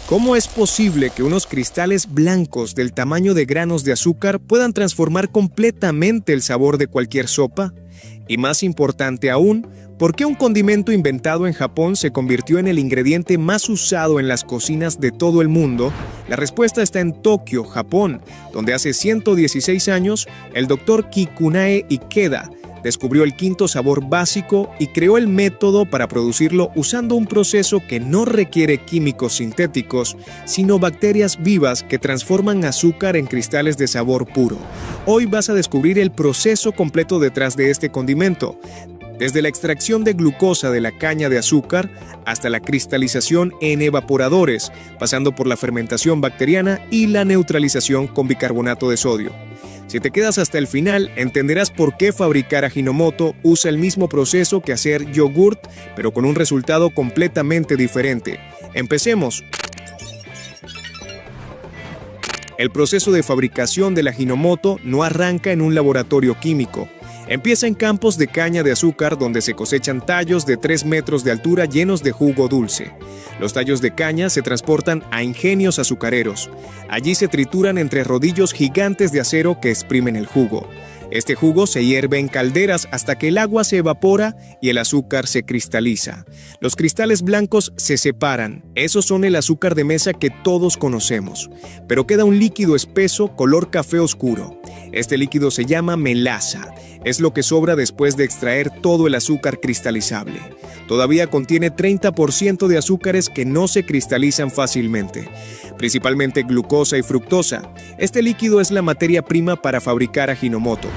¿Cómo es posible que unos cristales blancos del tamaño de granos de azúcar puedan transformar completamente el sabor de cualquier sopa? Y más importante aún, ¿por qué un condimento inventado en Japón se convirtió en el ingrediente más usado en las cocinas de todo el mundo? La respuesta está en Tokio, Japón, donde hace 116 años el Dr. Kikunae Ikeda descubrió el quinto sabor básico y creó el método para producirlo usando un proceso que no requiere químicos sintéticos, sino bacterias vivas que transforman azúcar en cristales de sabor puro. Hoy vas a descubrir el proceso completo detrás de este condimento, desde la extracción de glucosa de la caña de azúcar hasta la cristalización en evaporadores, pasando por la fermentación bacteriana y la neutralización con bicarbonato de sodio. Si te quedas hasta el final, entenderás por qué fabricar Ajinomoto usa el mismo proceso que hacer yogurt, pero con un resultado completamente diferente. ¡Empecemos! El proceso de fabricación del Ajinomoto no arranca en un laboratorio químico. Empieza en campos de caña de azúcar donde se cosechan tallos de 3 metros de altura llenos de jugo dulce. Los tallos de caña se transportan a ingenios azucareros. Allí se trituran entre rodillos gigantes de acero que exprimen el jugo. Este jugo se hierve en calderas hasta que el agua se evapora y el azúcar se cristaliza. Los cristales blancos se separan. Esos son el azúcar de mesa que todos conocemos. Pero queda un líquido espeso color café oscuro. Este líquido se llama melaza. Es lo que sobra después de extraer todo el azúcar cristalizable. Todavía contiene 30% de azúcares que no se cristalizan fácilmente, principalmente glucosa y fructosa. Este líquido es la materia prima para fabricar Ajinomoto.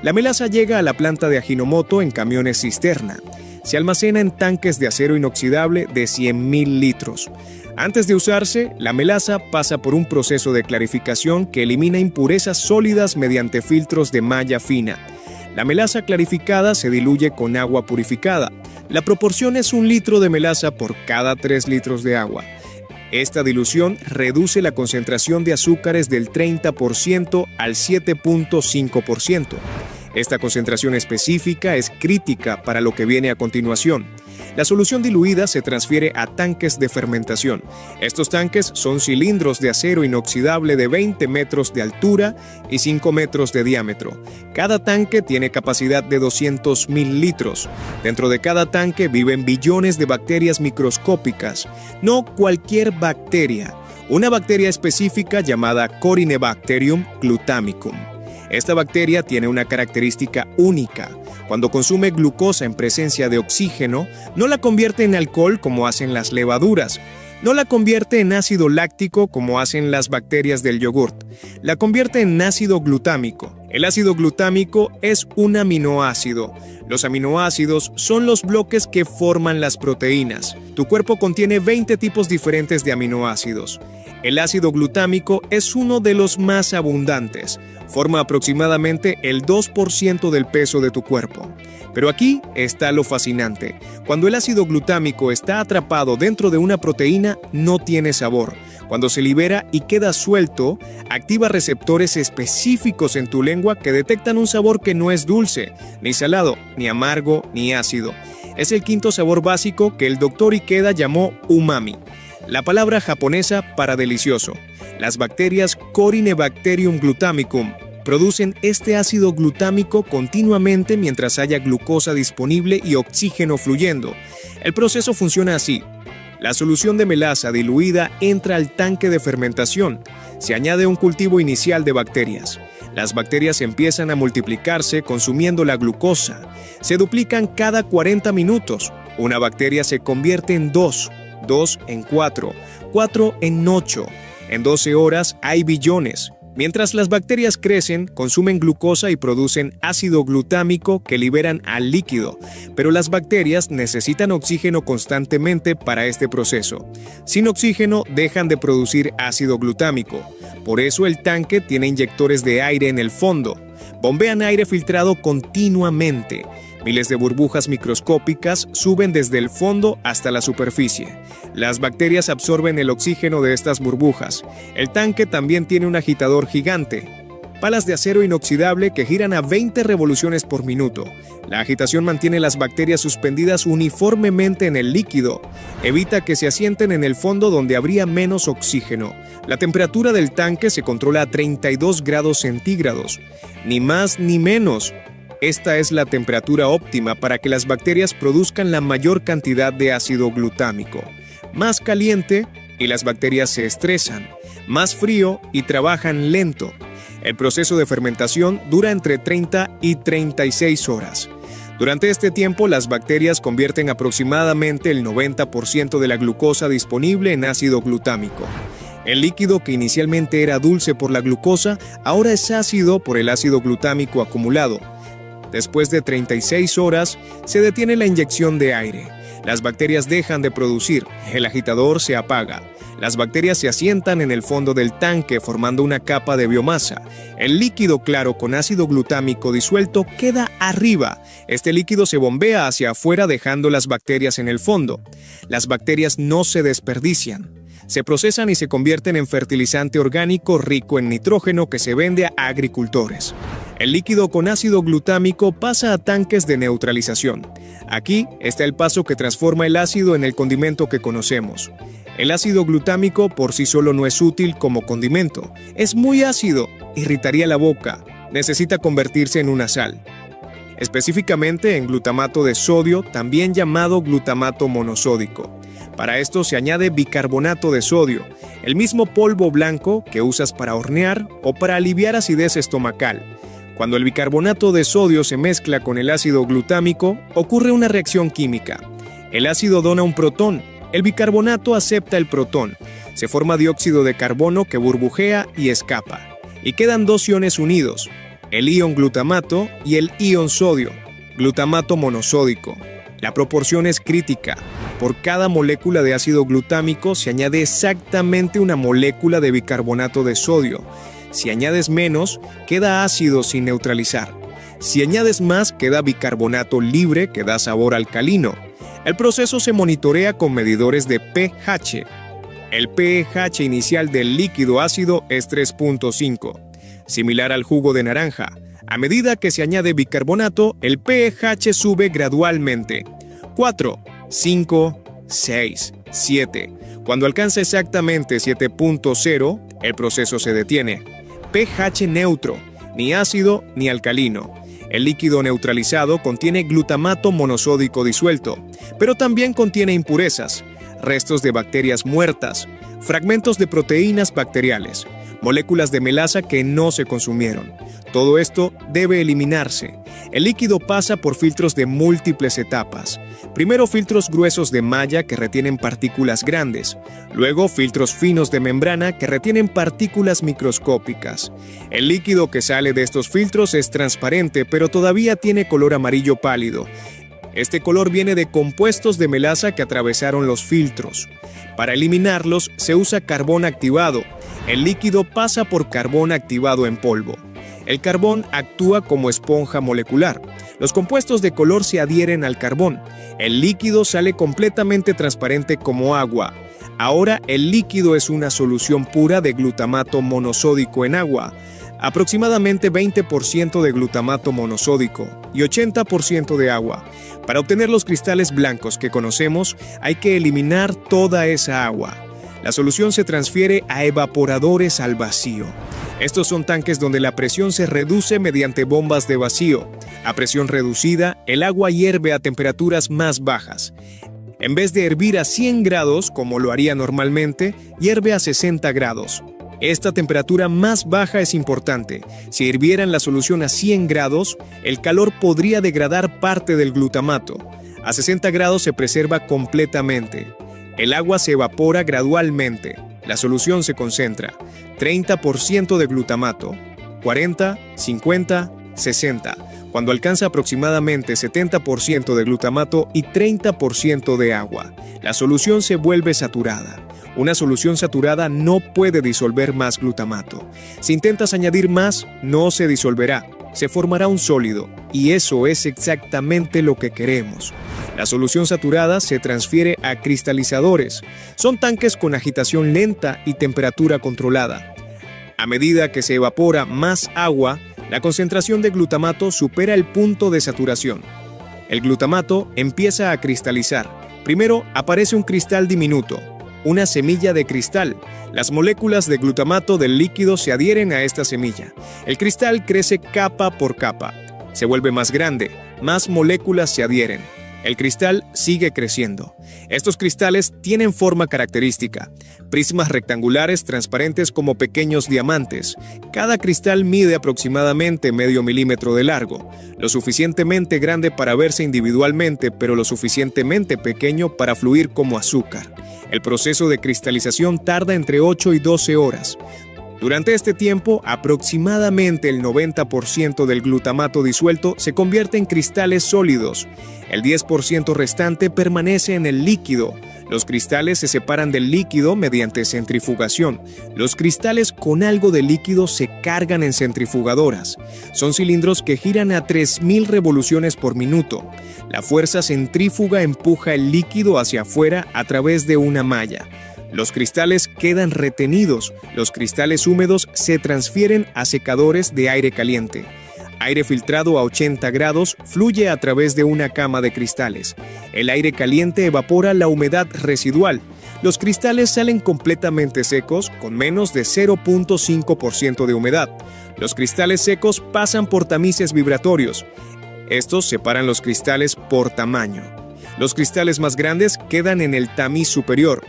La melaza llega a la planta de Ajinomoto en camiones cisterna. Se almacena en tanques de acero inoxidable de 100.000 litros. Antes de usarse, la melaza pasa por un proceso de clarificación que elimina impurezas sólidas mediante filtros de malla fina. La melaza clarificada se diluye con agua purificada. La proporción es 1 litro de melaza por cada 3 litros de agua. Esta dilución reduce la concentración de azúcares del 30% al 7.5%. Esta concentración específica es crítica para lo que viene a continuación. La solución diluida se transfiere a tanques de fermentación. Estos tanques son cilindros de acero inoxidable de 20 metros de altura y 5 metros de diámetro. Cada tanque tiene capacidad de 200.000 litros. Dentro de cada tanque viven billones de bacterias microscópicas. No cualquier bacteria. Una bacteria específica llamada Corynebacterium glutamicum. Esta bacteria tiene una característica única. Cuando consume glucosa en presencia de oxígeno, no la convierte en alcohol como hacen las levaduras. No la convierte en ácido láctico como hacen las bacterias del yogurt. La convierte en ácido glutámico. El ácido glutámico es un aminoácido. Los aminoácidos son los bloques que forman las proteínas. Tu cuerpo contiene 20 tipos diferentes de aminoácidos. El ácido glutámico es uno de los más abundantes. Forma aproximadamente el 2% del peso de tu cuerpo. Pero aquí está lo fascinante. Cuando el ácido glutámico está atrapado dentro de una proteína, no tiene sabor. Cuando se libera y queda suelto, activa receptores específicos en tu lengua que detectan un sabor que no es dulce, ni salado, ni amargo, ni ácido. Es el quinto sabor básico que el Dr. Ikeda llamó umami. La palabra japonesa para delicioso. Las bacterias Corynebacterium glutamicum producen este ácido glutámico continuamente mientras haya glucosa disponible y oxígeno fluyendo. El proceso funciona así. La solución de melaza diluida entra al tanque de fermentación. Se añade un cultivo inicial de bacterias. Las bacterias empiezan a multiplicarse consumiendo la glucosa. Se duplican cada 40 minutos. Una bacteria se convierte en 2 en 4 en 8. En 12 horas hay billones. Mientras las bacterias crecen, consumen glucosa y producen ácido glutámico que liberan al líquido, pero las bacterias necesitan oxígeno constantemente para este proceso. Sin oxígeno, dejan de producir ácido glutámico. Por eso el tanque tiene inyectores de aire en el fondo. Bombean aire filtrado continuamente. Miles de burbujas microscópicas suben desde el fondo hasta la superficie. Las bacterias absorben el oxígeno de estas burbujas. El tanque también tiene un agitador gigante. palas de acero inoxidable que giran a 20 revoluciones por minuto. La agitación mantiene las bacterias suspendidas uniformemente en el líquido, evita que se asienten en el fondo donde habría menos oxígeno. La temperatura del tanque se controla a 32 grados centígrados, ni más ni menos. Esta es la temperatura óptima para que las bacterias produzcan la mayor cantidad de ácido glutámico. Más caliente y las bacterias se estresan, más frío y trabajan lento. El proceso de fermentación dura entre 30 y 36 horas. Durante este tiempo, las bacterias convierten aproximadamente el 90% de la glucosa disponible en ácido glutámico. El líquido que inicialmente era dulce por la glucosa, ahora es ácido por el ácido glutámico acumulado. Después de 36 horas, se detiene la inyección de aire. Las bacterias dejan de producir, el agitador se apaga. Las bacterias se asientan en el fondo del tanque formando una capa de biomasa. El líquido claro con ácido glutámico disuelto queda arriba. Este líquido se bombea hacia afuera dejando las bacterias en el fondo. Las bacterias no se desperdician. Se procesan y se convierten en fertilizante orgánico rico en nitrógeno que se vende a agricultores. El líquido con ácido glutámico pasa a tanques de neutralización. Aquí está el paso que transforma el ácido en el condimento que conocemos. El ácido glutámico por sí solo no es útil como condimento. Es muy ácido, irritaría la boca, necesita convertirse en una sal. Específicamente en glutamato de sodio, también llamado glutamato monosódico. Para esto se añade bicarbonato de sodio, el mismo polvo blanco que usas para hornear o para aliviar acidez estomacal. Cuando el bicarbonato de sodio se mezcla con el ácido glutámico, ocurre una reacción química. El ácido dona un protón, el bicarbonato acepta el protón. Se forma dióxido de carbono que burbujea y escapa. Y quedan dos iones unidos, el ion glutamato y el ion sodio, glutamato monosódico. La proporción es crítica. Por cada molécula de ácido glutámico se añade exactamente una molécula de bicarbonato de sodio. Si añades menos, queda ácido sin neutralizar. Si añades más, queda bicarbonato libre que da sabor alcalino. El proceso se monitorea con medidores de pH. El pH inicial del líquido ácido es 3.5, similar al jugo de naranja. A medida que se añade bicarbonato, el pH sube gradualmente. 4, 5, 6, 7. Cuando alcanza exactamente 7.0, el proceso se detiene. pH neutro, ni ácido ni alcalino. El líquido neutralizado contiene glutamato monosódico disuelto, pero también contiene impurezas, restos de bacterias muertas, fragmentos de proteínas bacteriales, moléculas de melasa que no se consumieron. Todo esto debe eliminarse. El líquido pasa por filtros de múltiples etapas. Primero filtros gruesos de malla que retienen partículas grandes. Luego filtros finos de membrana que retienen partículas microscópicas. El líquido que sale de estos filtros es transparente, pero todavía tiene color amarillo pálido. Este color viene de compuestos de melasa que atravesaron los filtros. Para eliminarlos se usa carbón activado. El líquido pasa por carbón activado en polvo. El carbón actúa como esponja molecular. Los compuestos de color se adhieren al carbón. El líquido sale completamente transparente como agua. Ahora el líquido es una solución pura de glutamato monosódico en agua. Aproximadamente 20% de glutamato monosódico y 80% de agua. Para obtener los cristales blancos que conocemos, hay que eliminar toda esa agua. La solución se transfiere a evaporadores al vacío. Estos son tanques donde la presión se reduce mediante bombas de vacío. A presión reducida, el agua hierve a temperaturas más bajas. En vez de hervir a 100 grados, como lo haría normalmente, hierve a 60 grados. Esta temperatura más baja es importante. Si hirvieran la solución a 100 grados, el calor podría degradar parte del glutamato. A 60 grados se preserva completamente. El agua se evapora gradualmente. La solución se concentra. 30% de glutamato, 40, 50, 60. Cuando alcanza aproximadamente 70% de glutamato y 30% de agua, la solución se vuelve saturada. Una solución saturada no puede disolver más glutamato. Si intentas añadir más, no se disolverá. Se formará un sólido, y eso es exactamente lo que queremos. La solución saturada se transfiere a cristalizadores. Son tanques con agitación lenta y temperatura controlada. A medida que se evapora más agua, la concentración de glutamato supera el punto de saturación. El glutamato empieza a cristalizar. Primero aparece un cristal diminuto, una semilla de cristal. Las moléculas de glutamato del líquido se adhieren a esta semilla. El cristal crece capa por capa. Se vuelve más grande, más moléculas se adhieren. El cristal sigue creciendo. Estos cristales tienen forma característica, prismas rectangulares transparentes como pequeños diamantes. Cada cristal mide aproximadamente medio milímetro de largo, lo suficientemente grande para verse individualmente, pero lo suficientemente pequeño para fluir como azúcar. El proceso de cristalización tarda entre 8 y 12 horas. Durante este tiempo, aproximadamente el 90% del glutamato disuelto se convierte en cristales sólidos. El 10% restante permanece en el líquido. Los cristales se separan del líquido mediante centrifugación. Los cristales con algo de líquido se cargan en centrifugadoras. Son cilindros que giran a 3000 revoluciones por minuto. La fuerza centrífuga empuja el líquido hacia afuera a través de una malla. Los cristales quedan retenidos. Los cristales húmedos se transfieren a secadores de aire caliente. Aire filtrado a 80 grados fluye a través de una cama de cristales. El aire caliente evapora la humedad residual. Los cristales salen completamente secos con menos de 0.5% de humedad. Los cristales secos pasan por tamices vibratorios. Estos separan los cristales por tamaño. Los cristales más grandes quedan en el tamiz superior.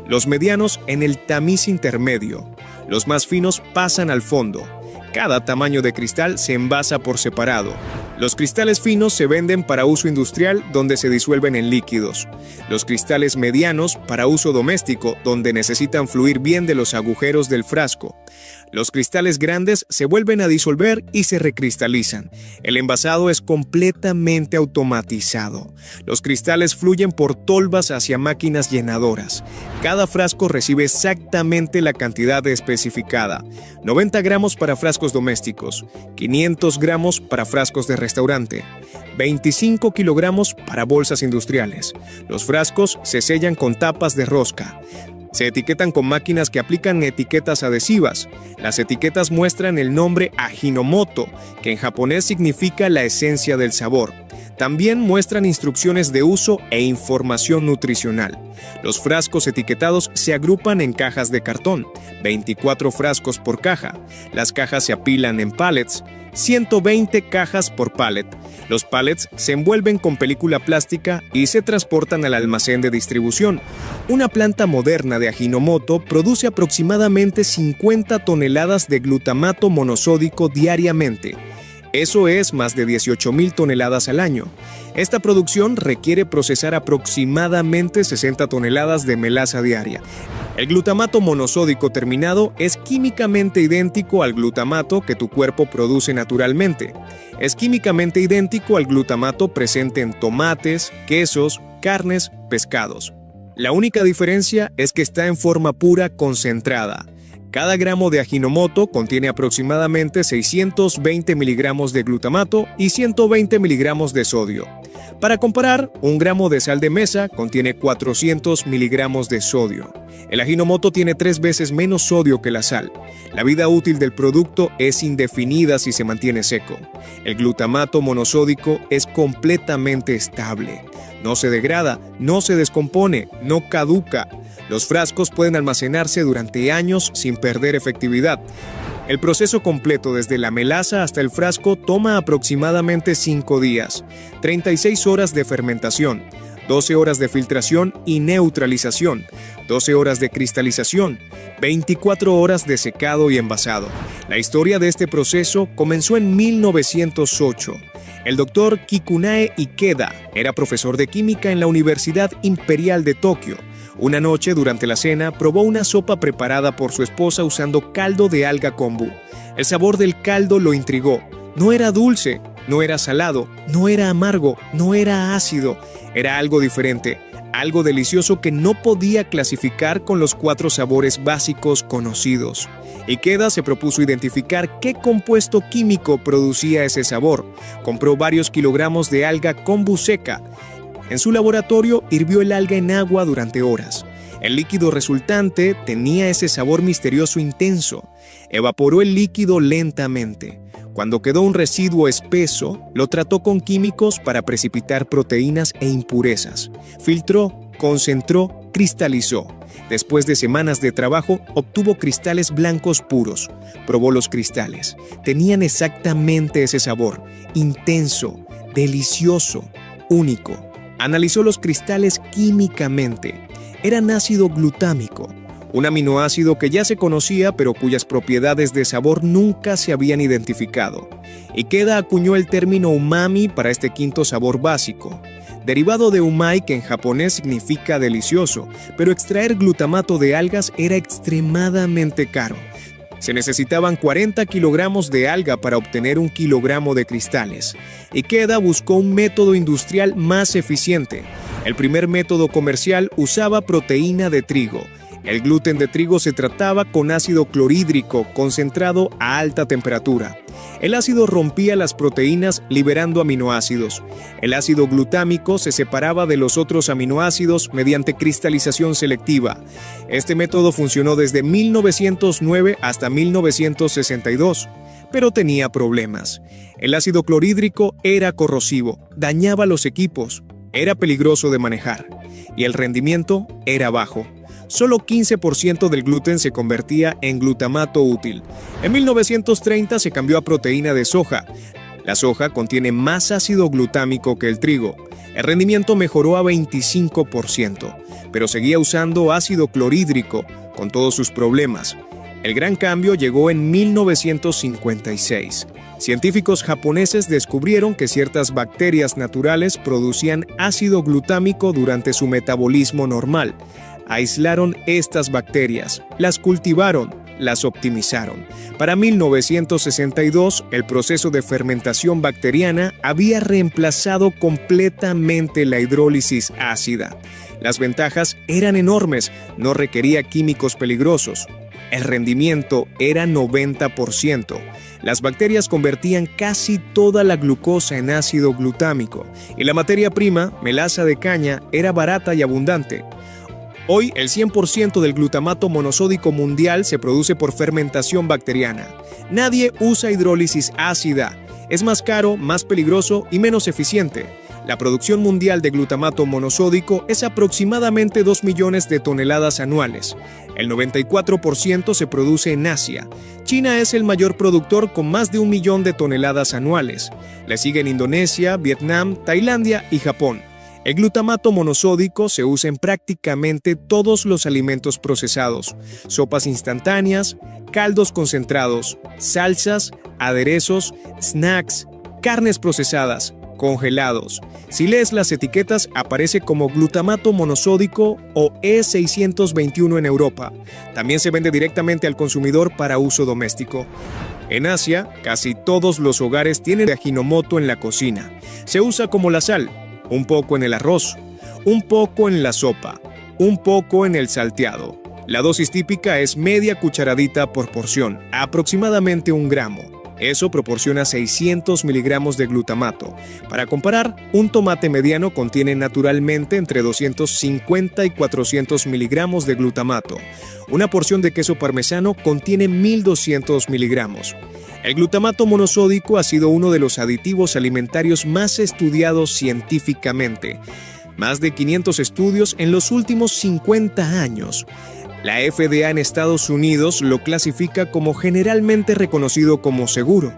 Los medianos en el tamiz intermedio. Los más finos pasan al fondo. Cada tamaño de cristal se envasa por separado. Los cristales finos se venden para uso industrial, donde se disuelven en líquidos. Los cristales medianos para uso doméstico, donde necesitan fluir bien de los agujeros del frasco. Los cristales grandes se vuelven a disolver y se recristalizan. El envasado es completamente automatizado. Los cristales fluyen por tolvas hacia máquinas llenadoras. Cada frasco recibe exactamente la cantidad especificada. 90 gramos para frascos domésticos, 500 gramos para frascos de restaurante, 25 kilogramos para bolsas industriales. Los frascos se sellan con tapas de rosca. Se etiquetan con máquinas que aplican etiquetas adhesivas. Las etiquetas muestran el nombre Ajinomoto, que en japonés significa la esencia del sabor. También muestran instrucciones de uso e información nutricional. Los frascos etiquetados se agrupan en cajas de cartón, 24 frascos por caja. Las cajas se apilan en pallets, 120 cajas por pallet. Los pallets se envuelven con película plástica y se transportan al almacén de distribución. Una planta moderna de Ajinomoto produce aproximadamente 50 toneladas de glutamato monosódico diariamente. Eso es más de 18,000 toneladas al año. Esta producción requiere procesar aproximadamente 60 toneladas de melaza diaria. El glutamato monosódico terminado es químicamente idéntico al glutamato que tu cuerpo produce naturalmente. Es químicamente idéntico al glutamato presente en tomates, quesos, carnes, pescados. La única diferencia es que está en forma pura concentrada. Cada gramo de Ajinomoto contiene aproximadamente 620 miligramos de glutamato y 120 miligramos de sodio. Para comparar, un gramo de sal de mesa contiene 400 miligramos de sodio. El Ajinomoto tiene 3 veces menos sodio que la sal. La vida útil del producto es indefinida si se mantiene seco. El glutamato monosódico es completamente estable. No se degrada, no se descompone, no caduca. Los frascos pueden almacenarse durante años sin perder efectividad. El proceso completo desde la melaza hasta el frasco toma aproximadamente 5 días, 36 horas de fermentación, 12 horas de filtración y neutralización, 12 horas de cristalización, 24 horas de secado y envasado. La historia de este proceso comenzó en 1908. El doctor Kikunae Ikeda era profesor de química en la Universidad Imperial de Tokio. Una noche, durante la cena, probó una sopa preparada por su esposa usando caldo de alga kombu. El sabor del caldo lo intrigó. No era dulce, no era salado, no era amargo, no era ácido. Era algo diferente, algo delicioso que no podía clasificar con los 4 sabores básicos conocidos. Ikeda se propuso identificar qué compuesto químico producía ese sabor. Compró varios kilogramos de alga kombu seca. En su laboratorio hirvió el alga en agua durante horas. El líquido resultante tenía ese sabor misterioso intenso. Evaporó el líquido lentamente. Cuando quedó un residuo espeso, lo trató con químicos para precipitar proteínas e impurezas. Filtró, concentró, cristalizó. Después de semanas de trabajo, obtuvo cristales blancos puros. Probó los cristales. Tenían exactamente ese sabor, intenso, delicioso, único. Analizó los cristales químicamente. Eran ácido glutámico, un aminoácido que ya se conocía pero cuyas propiedades de sabor nunca se habían identificado. Ikeda acuñó el término umami para este quinto sabor básico, derivado de umai, que en japonés significa delicioso, pero extraer glutamato de algas era extremadamente caro. Se necesitaban 40 kilogramos de alga para obtener 1 kilogramo de cristales. Ikeda buscó un método industrial más eficiente. El primer método comercial usaba proteína de trigo. El gluten de trigo se trataba con ácido clorhídrico concentrado a alta temperatura. El ácido rompía las proteínas liberando aminoácidos. El ácido glutámico se separaba de los otros aminoácidos mediante cristalización selectiva. Este método funcionó desde 1909 hasta 1962, pero tenía problemas. El ácido clorhídrico era corrosivo, dañaba los equipos, era peligroso de manejar y el rendimiento era bajo. Solo 15% del gluten se convertía en glutamato útil. En 1930 se cambió a proteína de soja. La soja contiene más ácido glutámico que el trigo. El rendimiento mejoró a 25%, pero seguía usando ácido clorhídrico con todos sus problemas. El gran cambio llegó en 1956. Científicos japoneses descubrieron que ciertas bacterias naturales producían ácido glutámico durante su metabolismo normal. Aislaron estas bacterias, las cultivaron, las optimizaron. Para 1962, el proceso de fermentación bacteriana había reemplazado completamente la hidrólisis ácida. Las ventajas eran enormes, no requería químicos peligrosos. El rendimiento era 90%. Las bacterias convertían casi toda la glucosa en ácido glutámico y la materia prima, melaza de caña, era barata y abundante. Hoy, el 100% del glutamato monosódico mundial se produce por fermentación bacteriana. Nadie usa hidrólisis ácida. Es más caro, más peligroso y menos eficiente. La producción mundial de glutamato monosódico es aproximadamente 2 millones de toneladas anuales. El 94% se produce en Asia. China es el mayor productor con más de 1 millón de toneladas anuales. Le siguen Indonesia, Vietnam, Tailandia y Japón. El glutamato monosódico se usa en prácticamente todos los alimentos procesados, sopas instantáneas, caldos concentrados, salsas, aderezos, snacks, carnes procesadas, congelados. Si lees las etiquetas, aparece como glutamato monosódico o E621 en Europa. También se vende directamente al consumidor para uso doméstico. En Asia, casi todos los hogares tienen Ajinomoto en la cocina. Se usa como la sal. Un poco en el arroz, un poco en la sopa, un poco en el salteado. La dosis típica es media cucharadita por porción, aproximadamente 1 gramo. Eso proporciona 600 miligramos de glutamato. Para comparar, un tomate mediano contiene naturalmente entre 250 y 400 miligramos de glutamato. Una porción de queso parmesano contiene 1200 miligramos. El glutamato monosódico ha sido uno de los aditivos alimentarios más estudiados científicamente. Más de 500 estudios en los últimos 50 años. La FDA en Estados Unidos lo clasifica como generalmente reconocido como seguro.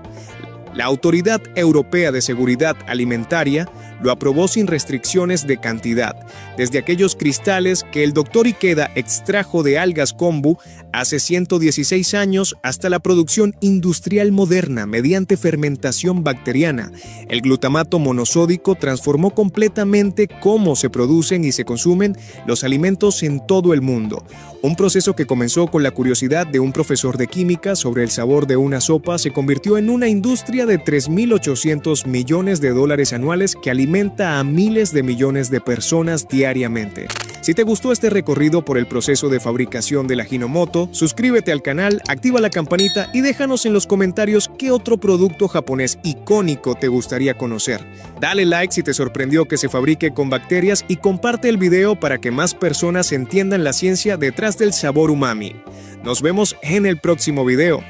La Autoridad Europea de Seguridad Alimentaria lo aprobó sin restricciones de cantidad, desde aquellos cristales que el Dr. Ikeda extrajo de algas kombu hace 116 años hasta la producción industrial moderna mediante fermentación bacteriana. El glutamato monosódico transformó completamente cómo se producen y se consumen los alimentos en todo el mundo. Un proceso que comenzó con la curiosidad de un profesor de química sobre el sabor de una sopa se convirtió en una industria de 3.800 millones de dólares anuales que alimenta a miles de millones de personas diariamente. Si te gustó este recorrido por el proceso de fabricación de la Hinomoto, suscríbete al canal, activa la campanita y déjanos en los comentarios qué otro producto japonés icónico te gustaría conocer. Dale like si te sorprendió que se fabrique con bacterias y comparte el video para que más personas entiendan la ciencia detrás del sabor umami. Nos vemos en el próximo video.